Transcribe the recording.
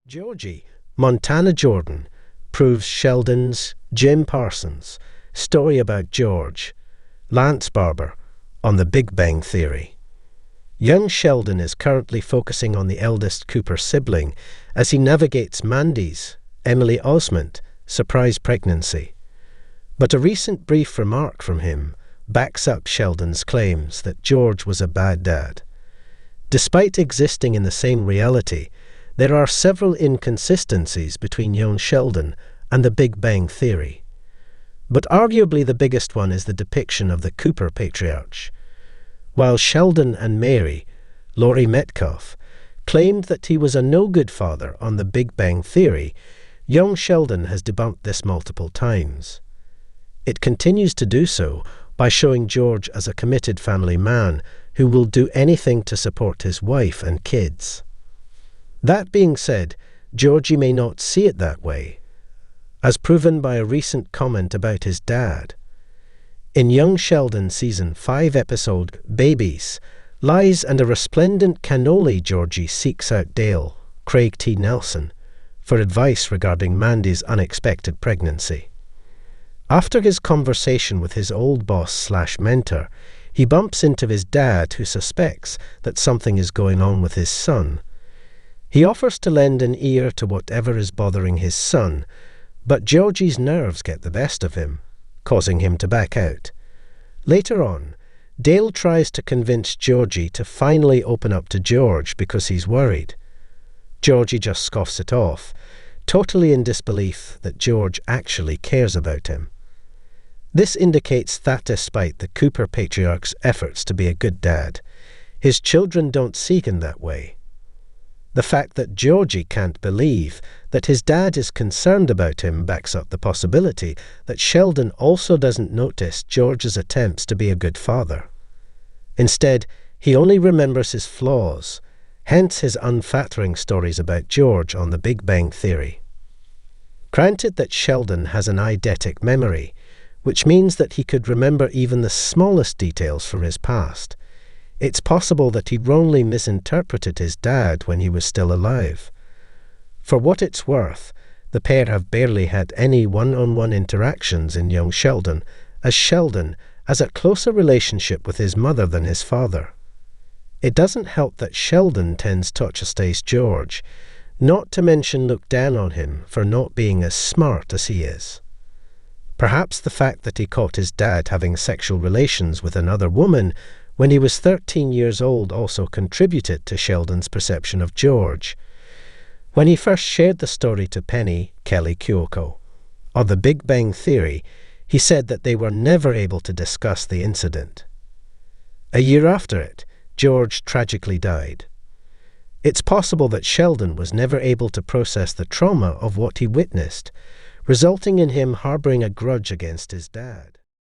Georgie, Montana Jordan, proves Sheldon's Jim Parsons story about George, Lance Barber, on The Big Bang Theory. Young Sheldon is currently focusing on the eldest Cooper sibling as he navigates Mandy's, Emily Osment, surprise pregnancy. But a recent brief remark from him backs up Sheldon's claims that George was a bad dad. Despite existing in the same reality, there are several inconsistencies between young Sheldon and The Big Bang Theory. But arguably the biggest one is the depiction of the Cooper patriarch. While Sheldon and Mary, Laurie Metcalf, claimed that he was a no-good father on The Big Bang Theory, young Sheldon has debunked this multiple times. It continues to do so by showing George as a committed family man who will do anything to support his wife and kids. That being said, Georgie may not see it that way, as proven by a recent comment about his dad. In Young Sheldon Season 5 episode Babies, lies and a resplendent cannoli Georgie seeks out Dale, Craig T. Nelson, for advice regarding Mandy's unexpected pregnancy. After his conversation with his old boss/mentor, he bumps into his dad, who suspects that something is going on with his son. He offers to lend an ear to whatever is bothering his son, but Georgie's nerves get the best of him, causing him to back out. Later on, Dale tries to convince Georgie to finally open up to George because he's worried. Georgie just scoffs it off, totally in disbelief that George actually cares about him. This indicates that despite the Cooper patriarch's efforts to be a good dad, his children don't see him that way. The fact that Georgie can't believe that his dad is concerned about him backs up the possibility that Sheldon also doesn't notice George's attempts to be a good father. Instead, he only remembers his flaws, hence his unflattering stories about George on The Big Bang Theory. Granted that Sheldon has an eidetic memory, which means that he could remember even the smallest details from his past, it's possible that he wrongly misinterpreted his dad when he was still alive. For what it's worth, the pair have barely had any one-on-one interactions in Young Sheldon, as Sheldon has a closer relationship with his mother than his father. It doesn't help that Sheldon tends to chastise George, not to mention look down on him for not being as smart as he is. Perhaps the fact that he caught his dad having sexual relations with another woman when he was 13 years old also contributed to Sheldon's perception of George. When he first shared the story to Penny, Kelly Kyoko, on The Big Bang Theory, he said that they were never able to discuss the incident. A year after it, George tragically died. It's possible that Sheldon was never able to process the trauma of what he witnessed, resulting in him harboring a grudge against his dad.